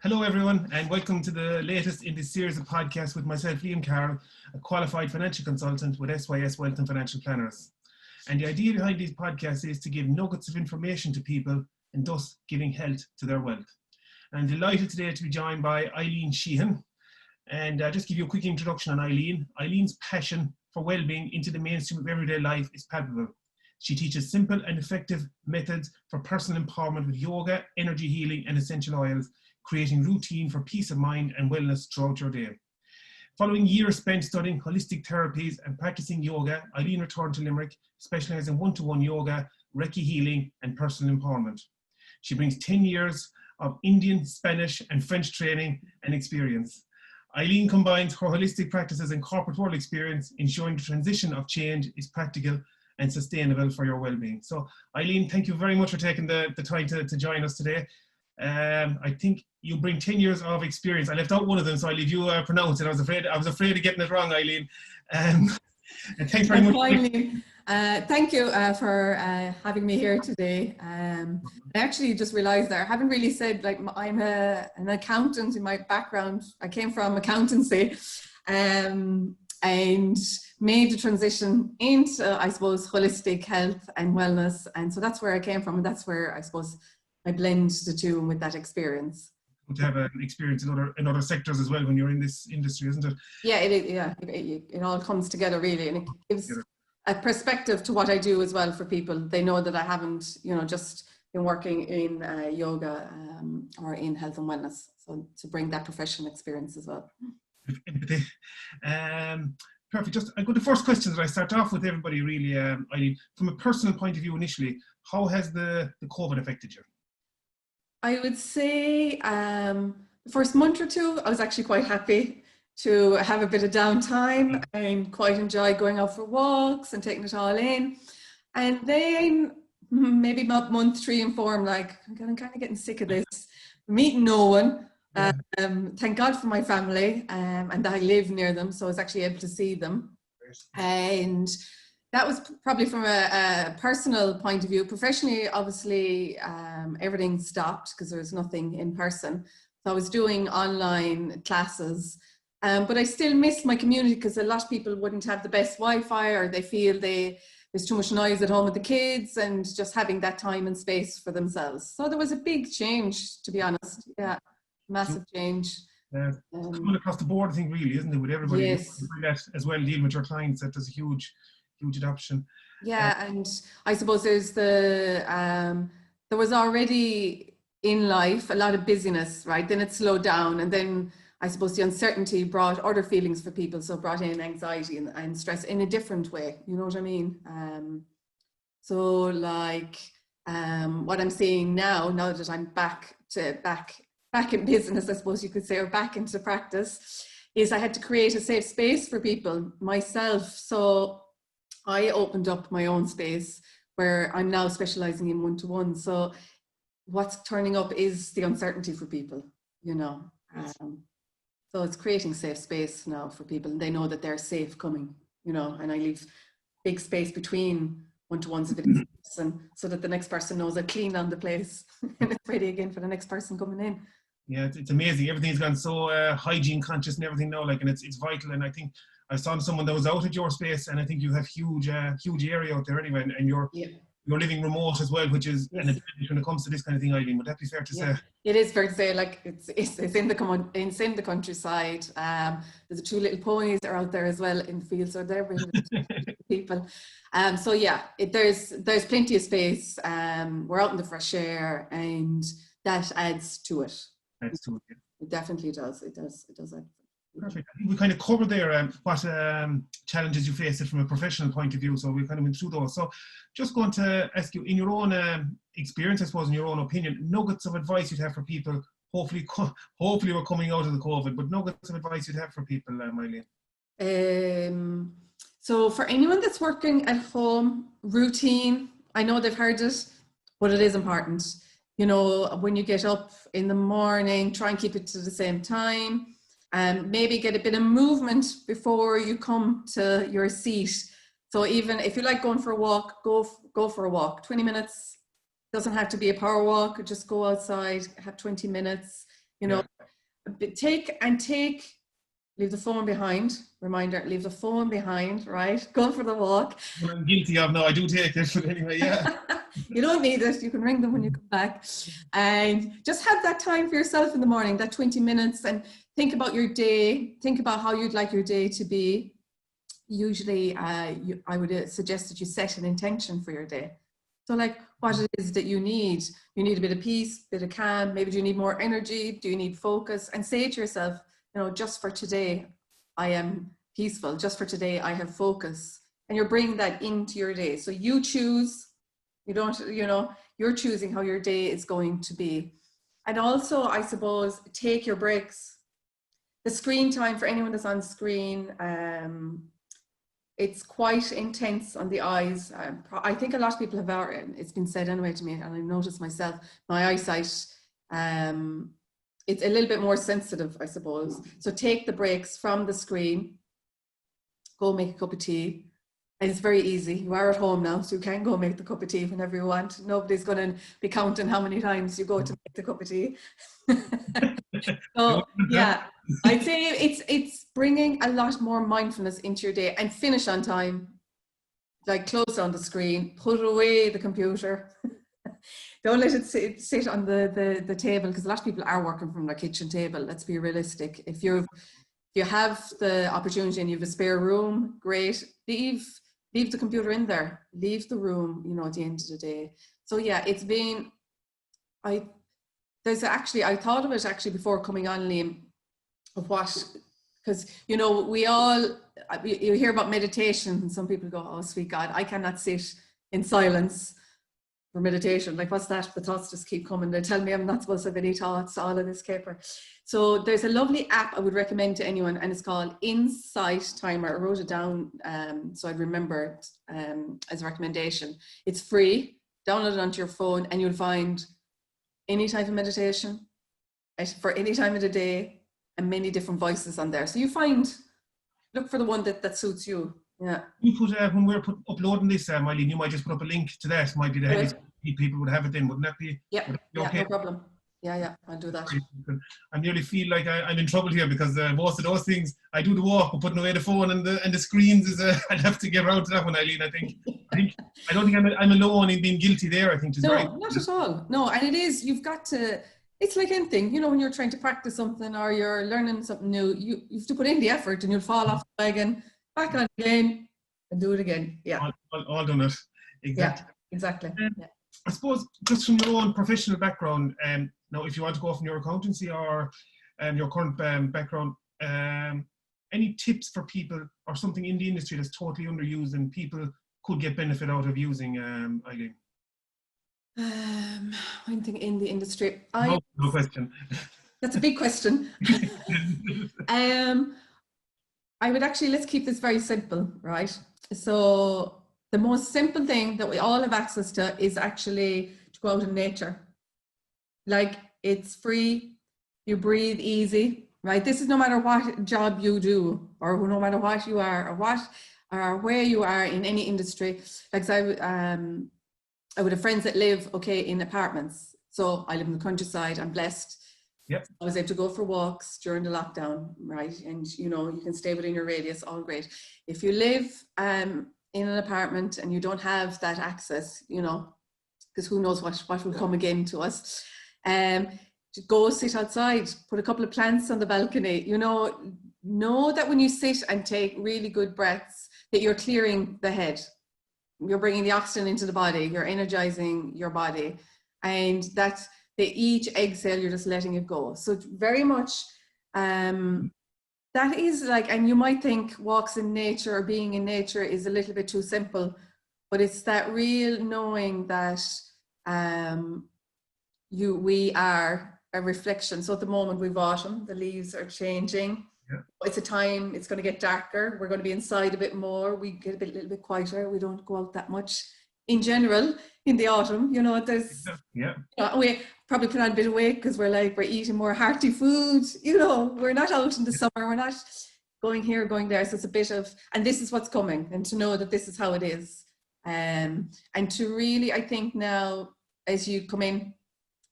Hello everyone, and welcome to the latest in this series of podcasts with myself, Liam Carroll, a qualified financial consultant with SYS Wealth and Financial Planners. And the idea behind these podcasts is to give nuggets of information to people and thus giving health to their wealth. And I'm delighted today to be joined by Eileen Sheehan. And just give you a quick introduction on Eileen. Eileen's passion for well-being into the mainstream of everyday life is palpable. She teaches simple and effective methods for personal empowerment with yoga, energy healing, and essential oils, creating routine for peace of mind and wellness throughout your day. Following years spent studying holistic therapies and practicing yoga, Eileen returned to Limerick, specialising in one-to-one yoga, Reiki healing, and personal empowerment. She brings 10 years of Indian, Spanish, and French training and experience. Eileen combines her holistic practices and corporate world experience, ensuring the transition of change is practical and sustainable for your well-being. So, Eileen, thank you very much for taking the time to join us today. I think you bring 10 years of experience. I left out one of them, so I'll leave you pronounce it. I was afraid of getting it wrong, Eileen. And thanks very much. Thank you for having me here today. I actually just realized that I haven't really said, like, I'm an accountant in my background. I came from accountancy and made the transition into, I suppose, holistic health and wellness. And so that's where I came from. And that's where I suppose I blend the two with that experience. To have an experience in other sectors as well when you're in this industry, isn't it? Yeah, it all comes together really, and it gives a perspective to what I do as well for people. They know that I haven't, just been working in yoga or in health and wellness. So to bring that professional experience as well. Empathy. Perfect. I've got the first question that I start off with everybody really, Eileen, from a personal point of view initially, how has the COVID affected you? I would say the first month or two, I was actually quite happy to have a bit of downtime and quite enjoy going out for walks and taking it all in. And then maybe about month 3 and 4, I'm like, I'm kind of getting sick of this, meeting no one. Thank God for my family and that I live near them, so I was actually able to see them. And that was probably from a personal point of view. Professionally, obviously, everything stopped because there was nothing in person. So I was doing online classes, but I still miss my community because a lot of people wouldn't have the best Wi-Fi, or they feel there's too much noise at home with the kids, and just having that time and space for themselves. So there was a big change, to be honest. Yeah, massive change. It's coming across the board, I think, really, isn't it? With everybody, yes. That as well, dealing with your clients, that there's a huge adoption. Yeah, and I suppose there's there was already in life a lot of busyness, right? Then it slowed down, and then I suppose the uncertainty brought other feelings for people, so brought in anxiety and stress in a different way. You know what I mean? So like what I'm seeing now that I'm back in business, I suppose you could say, or back into practice, is I had to create a safe space for people myself. So I opened up my own space where I'm now specializing in one-to-one. So what's turning up is the uncertainty for people, so it's creating safe space now for people, and they know that they're safe coming, and I leave big space between one-to-ones if it's person, so that the next person knows I cleaned on the place and it's ready again for the next person coming in. Yeah, it's amazing. Everything's gone so hygiene conscious and everything now, and it's vital. And I think I saw someone that was out at your space, and I think you have huge area out there anyway, and you're living remote as well, which is an advantage when it comes to this kind of thing, Eileen. Would that be fair to say? It is fair to say. Like it's in the countryside. There's 2 little ponies that are out there as well in the field, so they're bringing people. So yeah, there's plenty of space. We're out in the fresh air, and that adds to it. It definitely does. It does. Perfect. I think we kind of covered there what challenges you faced from a professional point of view, so we kind of went through those. So just going to ask you, in your own experience, I suppose, in your own opinion, nuggets of advice you'd have for people, hopefully we're coming out of the COVID, but nuggets of advice you'd have for people, Eileen? So for anyone that's working at home, routine, I know they've heard it, but it is important. When you get up in the morning, try and keep it to the same time. Maybe get a bit of movement before you come to your seat. So even if you like going for a walk, go for a walk. 20 minutes, doesn't have to be a power walk. Just go outside, have 20 minutes. leave the phone behind. Reminder, leave the phone behind, right? Go for the walk. Well, I'm guilty of, no, I do take it, but anyway, yeah. You don't need it. You can ring them when you come back. And just have that time for yourself in the morning, that 20 minutes, and think about your day. Think about how you'd like your day to be. Usually, I would suggest that you set an intention for your day. So like what it is that you need. You need a bit of peace, a bit of calm. Maybe do you need more energy? Do you need focus? And say to yourself, you know, just for today, I am peaceful. Just for today, I have focus. And you're bringing that into your day. So you choose, you're choosing how your day is going to be. And also, I suppose, take your breaks. The screen time for anyone that's on screen, it's quite intense on the eyes. I think a lot of people have, it's been said anyway to me, and I've noticed myself, my eyesight, it's a little bit more sensitive, I suppose. So take the breaks from the screen, go make a cup of tea. And it's very easy. You are at home now, so you can go make the cup of tea whenever you want. Nobody's going to be counting how many times you go to make the cup of tea. So yeah, I'd say it's bringing a lot more mindfulness into your day, and finish on time. Like close down the screen, put away the computer. Don't let it sit on the table, because a lot of people are working from their kitchen table. Let's be realistic. If you have the opportunity and you have a spare room, great. Leave the computer in there. Leave the room, you know, at the end of the day. So yeah, it's been, I thought of it actually before coming on, Liam, of what, because, you know, you hear about meditation and some people go, oh, sweet God, I cannot sit in silence for meditation. Like, what's that? The thoughts just keep coming. They tell me I'm not supposed to have any thoughts, all of this caper. So there's a lovely app I would recommend to anyone, and it's called Insight Timer. I wrote it down so I'd remember it as a recommendation. It's free. Download it onto your phone and you'll find any type of meditation for any time of the day, and many different voices on there. So look for the one that suits you. Yeah. You put when we're uploading this, Eileen, you might just put up a link to that. Might be the heavy people would have it then, wouldn't that be? Yeah. Okay? No problem. Yeah, I'll do that. I nearly feel like I'm in trouble here, because most of those things, I do the walk, but putting away the phone and the screens is I'd have to get around to that one, Eileen. I don't think I'm alone in being guilty there. I think no, not at all. No, and it is. You've got to. It's like anything, you know, when you're trying to practice something or you're learning something new, you have to put in the effort, and you'll fall off the wagon, back on again, and do it again. Yeah. All done it. Exactly. Yeah, exactly. Yeah. I suppose just from your own professional background, now if you want to go from your accountancy or your current background, any tips for people or something in the industry that's totally underused and people could get benefit out of using, Eileen? Anything in the industry? No question. That's a big question. I would actually, let's keep this very simple, right? So the most simple thing that we all have access to is actually to go out in nature. Like, it's free, you breathe easy, right? This is no matter what job you do, or no matter what you are, or where you are in any industry. Like, I would have friends that live, in apartments. So I live in the countryside, I'm blessed. Yep. I was able to go for walks during the lockdown, right? And, you know, you can stay within your radius, all great. If you live in an apartment and you don't have that access, you know, because who knows what will come again to us, go sit outside, put a couple of plants on the balcony, you know that when you sit and take really good breaths, that you're clearing the head. You're bringing the oxygen into the body, you're energizing your body, and that each exhale, you're just letting it go. So very much, that is like, and you might think walks in nature or being in nature is a little bit too simple, but it's that real knowing that we are a reflection. So at the moment we've autumn, the leaves are changing. Yeah. It's a time, it's going to get darker. We're going to be inside a bit more. We get a little bit quieter. We don't go out that much in general in the autumn. You know, there's, yeah. You know, we probably put on a bit of weight because we're eating more hearty food. You know, we're not out in the summer. We're not going here, going there. So it's a bit of, and this is what's coming, and to know that this is how it is. And to really, I think now, as you come in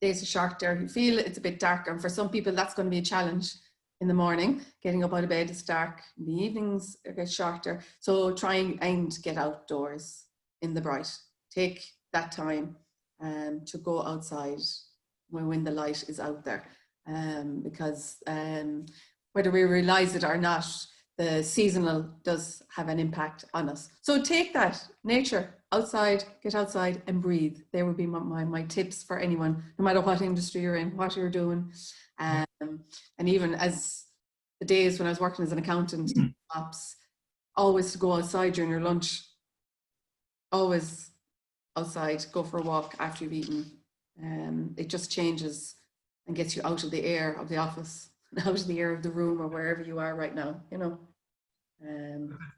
days are shorter. You feel it's a bit darker. And for some people, that's going to be a challenge in the morning. Getting up out of bed, it's dark. In the evenings, it gets shorter. So try and get outdoors in the bright. Take that time to go outside when the light is out there. Because whether we realize it or not, the seasonal does have an impact on us. So take that nature outside, get outside and breathe. There would be my tips for anyone, no matter what industry you're in, what you're doing. And even as the days when I was working as an accountant, always to go outside during your lunch, always outside, go for a walk after you've eaten. It just changes and gets you out of the air of the office, out of the air of the room or wherever you are right now, you know.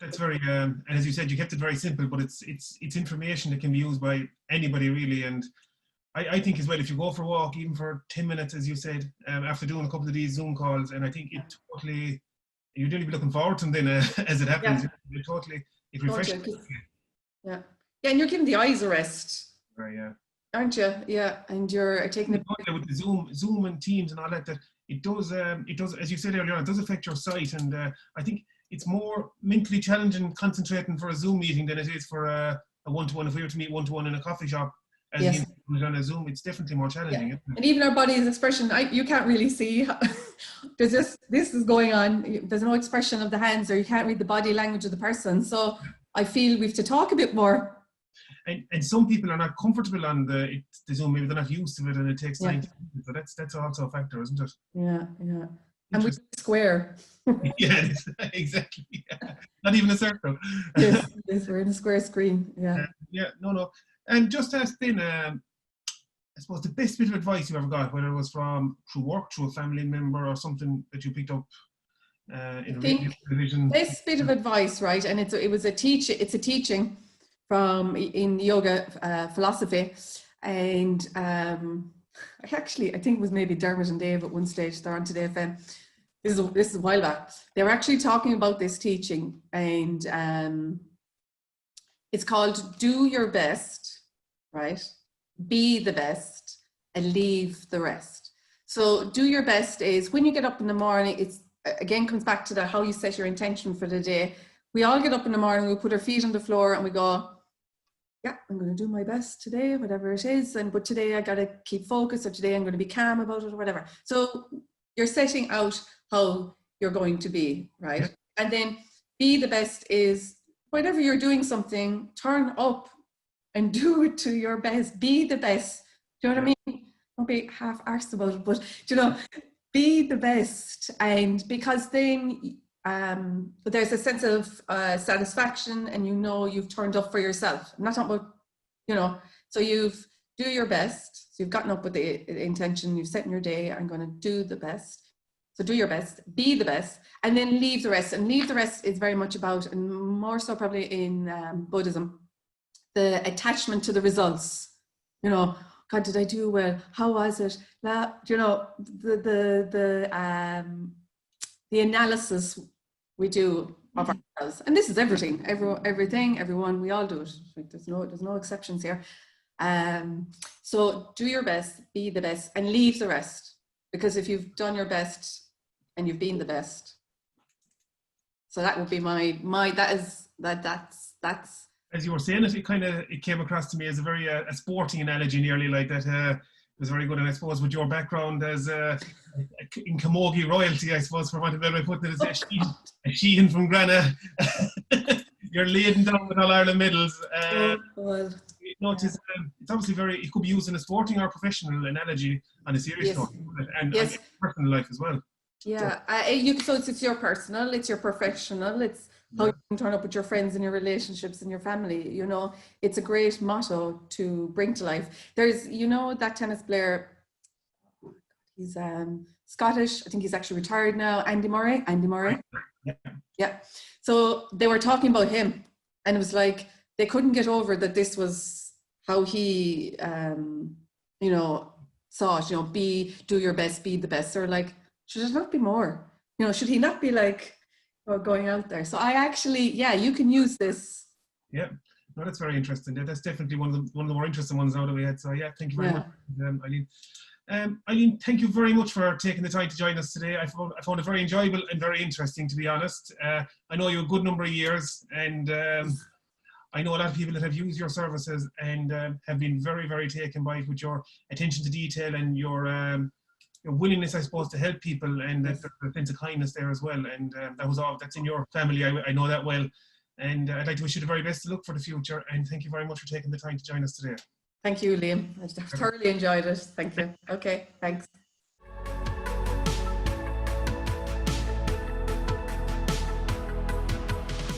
That's very, and as you said, you kept it very simple, but it's information that can be used by anybody really. And I think as well, if you go for a walk, even for 10 minutes, as you said, after doing a couple of these Zoom calls, and I think it totally, you'd really be looking forward to them then as it happens. It refreshes. Yeah, and you're giving the eyes a rest. Right, yeah. Aren't you? Yeah, and you're taking it with the Zoom and Teams and all that it does, as you said earlier on, it does affect your sight, and I think it's more mentally challenging concentrating for a Zoom meeting than it is for a one-to-one. If we were to meet one-to-one in a coffee shop, as on a Zoom, it's definitely more challenging. Yeah. And even our body's expression, you can't really see. This is going on. There's no expression of the hands, or you can't read the body language of the person. So I feel we have to talk a bit more. And some people are not comfortable on the Zoom. Maybe they're not used to it, and it takes time. So that's also a factor, isn't it? Yeah. And we square. Yeah, exactly. Yeah. Not even a circle. Yes, we're in a square screen. Yeah. No. And just as then, I suppose the best bit of advice you ever got, whether it was through work, through a family member, or something that you picked up in a radio television. Best bit of advice, right? And it's a teaching from in yoga philosophy, and I think it was maybe Dermot and Dave at one stage. They're on Today FM. This is a while back. They were actually talking about this teaching, and it's called "Do Your Best," right? Be the best and leave the rest. So do your best is when you get up in the morning. It's again comes back to how you set your intention for the day. We all get up in the morning. We put our feet on the floor and we go, yeah, I'm going to do my best today, whatever it is. But today I got to keep focused, or today I'm going to be calm about it, or whatever. So you're setting out how you're going to be, right? Yeah. And then be the best is whatever you're doing something, turn up and do it to your best. Be the best. Do you know what I mean? Don't be half-arsed about it, but be the best. And because then there's a sense of satisfaction, and you've turned up for yourself. I'm not talking about, so you've do your best. So you've gotten up with the intention, you've set in your day, I'm going to do the best. So do your best, be the best, and then leave the rest. And leave the rest is very much about, and more so probably in Buddhism, the attachment to the results. God, did I do well? How was it? The analysis we do of ourselves, and this is everything, everyone, we all do it. Like there's no exceptions here. So do your best, be the best, and leave the rest. Because if you've done your best and you've been the best, so that would be that's. As you were saying it came across to me as a very a sporting analogy, nearly like that. It was very good, and I suppose with your background as in camogie royalty, I suppose, for want of a better way of putting it, as a Sheehan from Grana, you're laden down with All Ireland medals. It's obviously it could be used in a sporting or professional analogy on a serious note, and personal life as well. Yeah, so it's your personal, it's your professional, it's how you can turn up with your friends and your relationships and your family. It's a great motto to bring to life. There's, that tennis player, he's Scottish, I think he's actually retired now, Andy Murray. Yeah. So they were talking about him, and it was like they couldn't get over that this was how he saw it, do your best, be the best. Or like, should it not be more? Should he not be like going out there? So I actually, you can use this. Yeah. No, that's very interesting. That's definitely one of the more interesting ones out of we had. So yeah, thank you very much, Eileen. Eileen, thank you very much for taking the time to join us today. I found it very enjoyable and very interesting, to be honest. I know you a good number of years, and I know a lot of people that have used your services and have been very, very taken by it with your attention to detail and your willingness, I suppose, to help people, and that sense of kindness there as well. And that's in your family. I know that well. And I'd like to wish you the very best of luck for the future. And thank you very much for taking the time to join us today. Thank you, Liam. I thoroughly enjoyed it. Thank you. Okay, thanks.